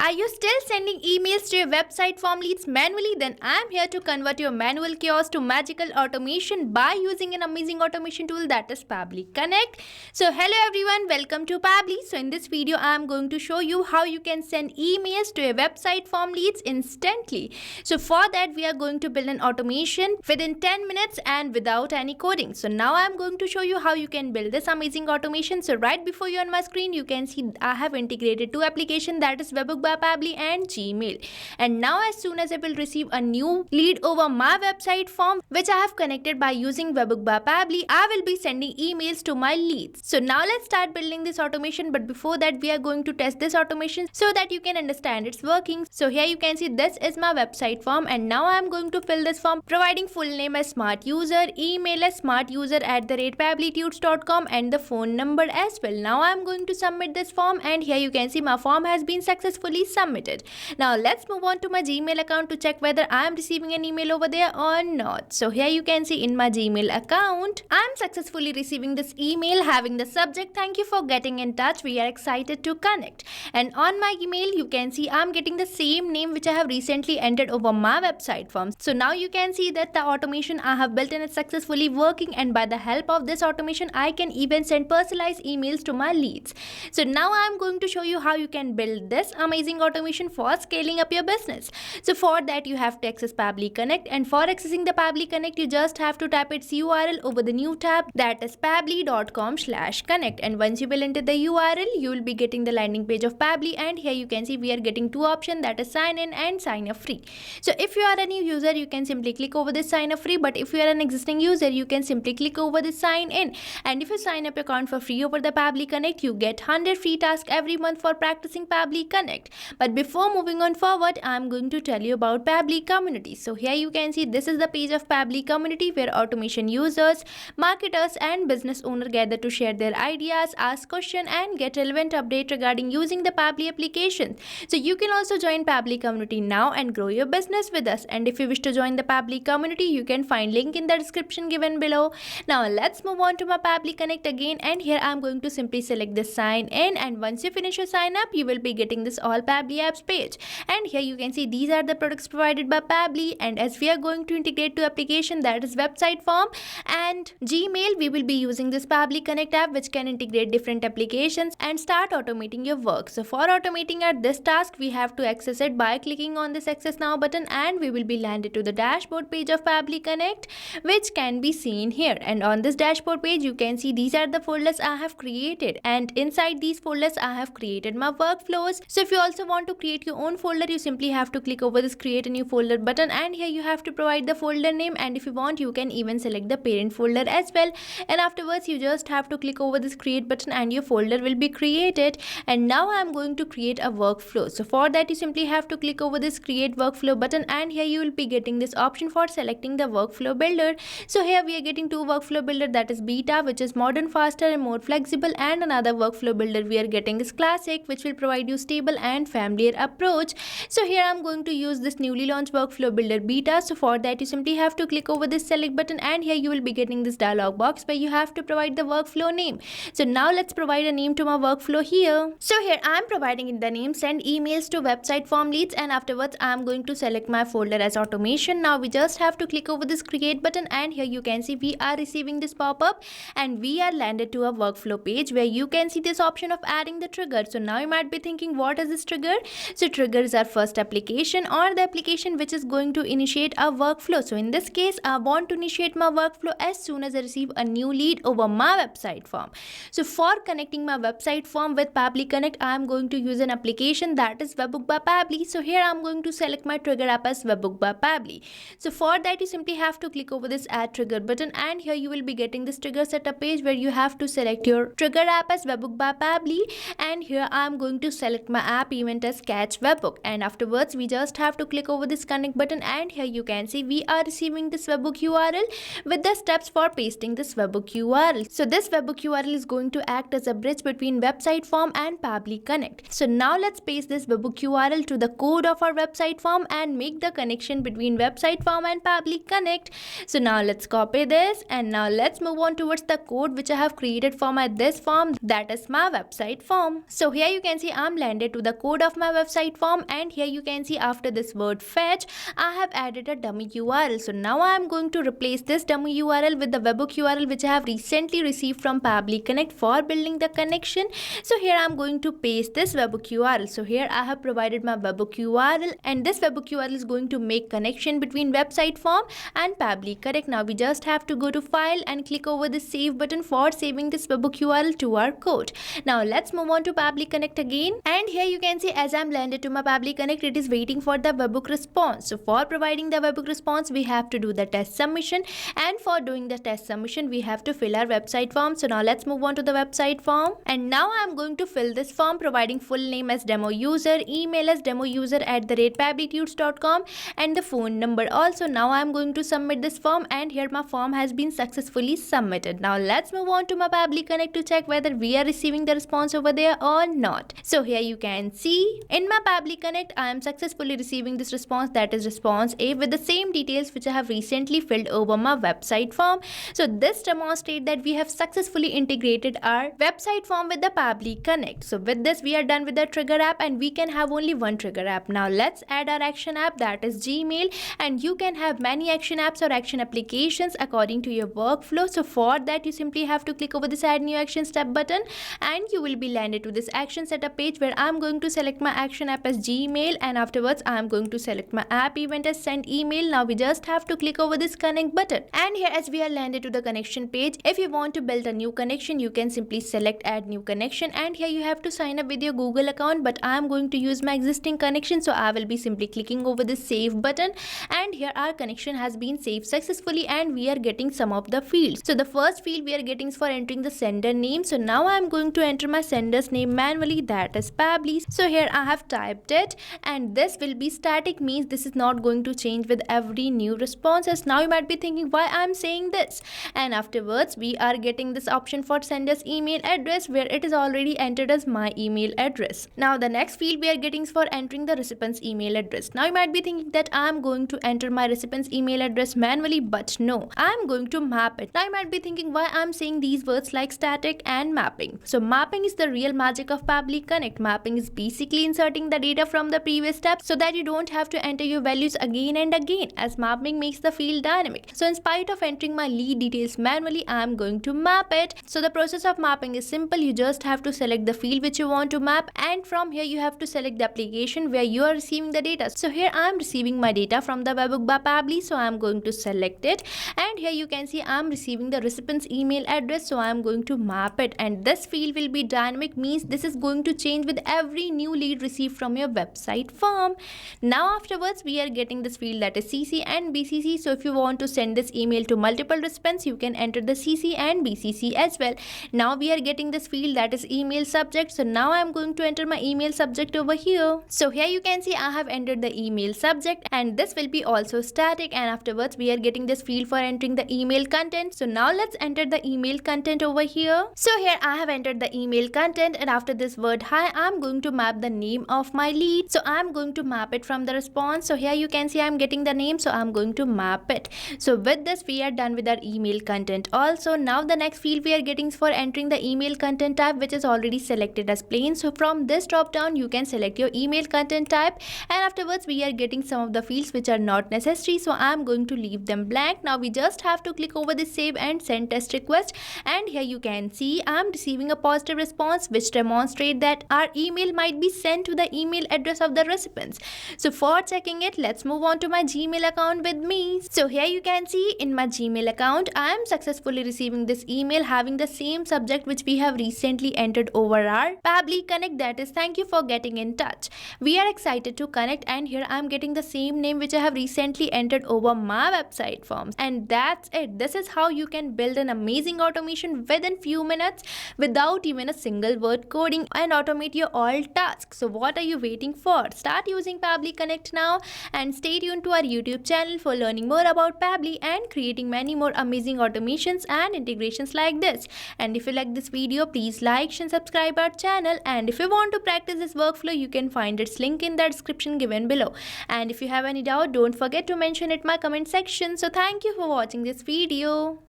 Are you still sending emails to your website form leads manually? Then I'm here to convert your manual chaos to magical automation by using an amazing automation tool, that is Pabbly Connect. So hello everyone, welcome to Pabbly. So in this video I'm going to show you how you can send emails to your website form leads instantly. So for that we are going to build an automation within 10 minutes and without any coding. So now I'm going to show you how you can build this amazing automation. So right before you on my screen you can see I have integrated two applications, that is Webbook by Pabbly and Gmail. And now as soon as I will receive a new lead over my website form which I have connected by using Webbook by Pabbly, I will be sending emails to my leads. So now let's start building this automation, but before that we are going to test this automation so that you can understand its working. So here you can see this is my website form, and now I am going to fill this form providing full name as smart user, email as smartuser@pabblytudes.com and the phone number as well. Now I am going to submit this form, and here you can see my form has been successfully submitted. Now let's move on to my Gmail account to check whether I am receiving an email over there or not. So here you can see in my Gmail account I am successfully receiving this email having the subject, "Thank you for getting in touch, we are excited to connect." And on my email you can see I am getting the same name which I have recently entered over my website form. So now you can see that the automation I have built in is successfully working, and by the help of this automation I can even send personalized emails to my leads. So now I am going to show you how you can build this amazing automation for scaling up your business. So for that you have to access Pabbly Connect, and for accessing the Pabbly Connect you just have to type its URL over the new tab, that is pabbly.com/connect, and once you will enter the URL you will be getting the landing page of Pabbly, and here you can see we are getting two options, that is sign in and sign up free. So if you are a new user you can simply click over this sign up free, but if you are an existing user you can simply click over this sign in. And if you sign up your account for free over the Pabbly Connect you get 100 free tasks every month for practicing Pabbly Connect. But before moving on forward I am going to tell you about Pabbly Community. So here you can see this is the page of Pabbly Community where automation users, marketers and business owners gather to share their ideas, ask questions and get relevant updates regarding using the Pabbly application. So you can also join Pabbly Community now and grow your business with us. And if you wish to join the Pabbly Community you can find link in the description given below. Now let's move on to my Pabbly Connect again, and here I am going to simply select this sign in, and once you finish your sign up you will be getting this all Pabbly apps page. And here you can see these are the products provided by Pabbly, and as we are going to integrate two applications, that is website form and Gmail, we will be using this Pabbly Connect app which can integrate different applications and start automating your work. So for automating at this task we have to access it by clicking on this access now button, and we will be landed to the dashboard page of Pabbly Connect which can be seen here. And on this dashboard page you can see these are the folders I have created, and inside these folders I have created my workflows. So if you also want to create your own folder you simply have to click over this create a new folder button, and here you have to provide the folder name, and if you want you can even select the parent folder as well. And afterwards you just have to click over this create button and your folder will be created. And now I am going to create a workflow. So for that you simply have to click over this create workflow button, and here you will be getting this option for selecting the workflow builder. So here we are getting two workflow builder, that is beta which is modern, faster and more flexible, and another workflow builder we are getting is classic which will provide you stable and familiar approach. So here I am going to use this newly launched workflow builder beta. So for that you simply have to click over this select button, and here you will be getting this dialog box where you have to provide the workflow name. So now let's provide a name to my workflow here. So here I am providing in the name send emails to website form leads, and afterwards I am going to select my folder as automation. Now we just have to click over this create button, and here you can see we are receiving this pop-up and we are landed to a workflow page where you can see this option of adding the trigger. So now you might be thinking what is this trigger? So trigger is our first application or the application which is going to initiate a workflow. So in this case I want to initiate my workflow as soon as I receive a new lead over my website form. So for connecting my website form with Pabbly Connect I am going to use an application, that is Webbook by Pabbly. So here I am going to select my trigger app as Webbook by Pabbly. So for that you simply have to click over this add trigger button, and here you will be getting this trigger setup page where you have to select your trigger app as Webbook by Pabbly, and here I am going to select my app event as Catch Webbook, and afterwards we just have to click over this connect button, and here you can see we are receiving this Webbook URL with the steps for pasting this Webbook URL. So this Webbook URL is going to act as a bridge between website form and Pabbly Connect. So now let's paste this Webbook URL to the code of our website form and make the connection between website form and Pabbly Connect. So now let's copy this, and now let's move on towards the code which I have created for my this form, that is my website form. So here you can see I'm landed to the code code of my website form, and here you can see after this word fetch, I have added a dummy URL. So now I am going to replace this dummy URL with the webhook URL which I have recently received from Pabbly Connect for building the connection. So here I am going to paste this webhook URL. So here I have provided my webhook URL, and this webhook URL is going to make connection between website form and Pabbly Connect. Now we just have to go to file and click over the save button for saving this webhook URL to our code. Now let's move on to Pabbly Connect again, and here you can see as I'm landed to my Pabbly Connect, it is waiting for the webhook response. So for providing the webhook response, we have to do the test submission, and for doing the test submission we have to fill our website form. So now let's move on to the website form, and now I'm going to fill this form providing full name as demo user, email as demoUser@pabblytunes.com, and the phone number also. Now I'm going to submit this form, and here my form has been successfully submitted. Now let's move on to my Pabbly Connect to check whether we are receiving the response over there or not. So here you can see in my Pabbly Connect I am successfully receiving this response, that is response A, with the same details which I have recently filled over my website form. So this demonstrates that we have successfully integrated our website form with the Pabbly Connect. So with this we are done with the trigger app, and we can have only one trigger app. Now let's add our action app, that is Gmail, and you can have many action apps or action applications according to your workflow. So for that you simply have to click over this add new action step button, and you will be landed to this action setup page where I'm going to select my action app as Gmail, and afterwards I'm going to select my app event as send email. Now we just have to click over this connect button, and here as we are landed to the connection page, if you want to build a new connection you can simply select add new connection, and here you have to sign up with your Google account, but I am going to use my existing connection, so I will be simply clicking over this save button, and here our connection has been saved successfully, and we are getting some of the fields. So the first field we are getting is for entering the sender name. So now I am going to enter my sender's name manually, that is Pabbly. So here I have typed it, and this will be static, means this is not going to change with every new responses. Now you might be thinking why I am saying this, and afterwards we are getting this option for sender's email address where it is already entered as my email address. Now the next field we are getting is for entering the recipient's email address. Now you might be thinking that I am going to enter my recipient's email address manually, but no, I am going to map it. Now you might be thinking why I am saying these words like static and mapping. So mapping is the real magic of Pabbly Connect. Mapping is basically inserting the data from the previous step so that you don't have to enter your values again and again, as mapping makes the field dynamic. So in spite of entering my lead details manually, I am going to map it. So the process of mapping is simple. You just have to select the field which you want to map, and from here you have to select the application where you are receiving the data. So here I am receiving my data from the webhook by Pabbly, so I am going to select it, and here you can see I am receiving the recipient's email address, so I am going to map it, and this field will be dynamic, means this is going to change with every new lead received from your website form. Now afterwards we are getting this field that is CC and BCC. So if you want to send this email to multiple recipients, you can enter the CC and BCC as well. Now we are getting this field that is email subject. So now I am going to enter my email subject over here. So here you can see I have entered the email subject, and this will be also static, and afterwards we are getting this field for entering the email content. So now let's enter the email content over here. So here I have entered the email content, and after this word hi I am going to map the name of my lead. So I am going to map it from the response. So here you can see I am getting the name, so I am going to map it. So with this we are done with our email content also. Now the next field we are getting is for entering the email content type, which is already selected as plain. So from this drop down you can select your email content type, and afterwards we are getting some of the fields which are not necessary, so I am going to leave them blank. Now we just have to click over this save and send test request, and here you can see I am receiving a positive response which demonstrates that our email might be sent to the email address of the recipients. So for checking it, let's move on to my Gmail account with me. So here you can see in my Gmail account I am successfully receiving this email having the same subject which we have recently entered over our Pabbly Connect, that is thank you for getting in touch. We are excited to connect, and here I am getting the same name which I have recently entered over my website forms. And that's it. This is how you can build an amazing automation within few minutes without even a single word coding, and automate your all tasks. So what are you waiting for? Start using Pabbly Connect now, and stay tuned to our YouTube channel for learning more about Pabbly and creating many more amazing automations and integrations like this. And if you like this video, please like and subscribe our channel, and if you want to practice this workflow you can find its link in the description given below. And if you have any doubt, don't forget to mention it in my comment section. So thank you for watching this video.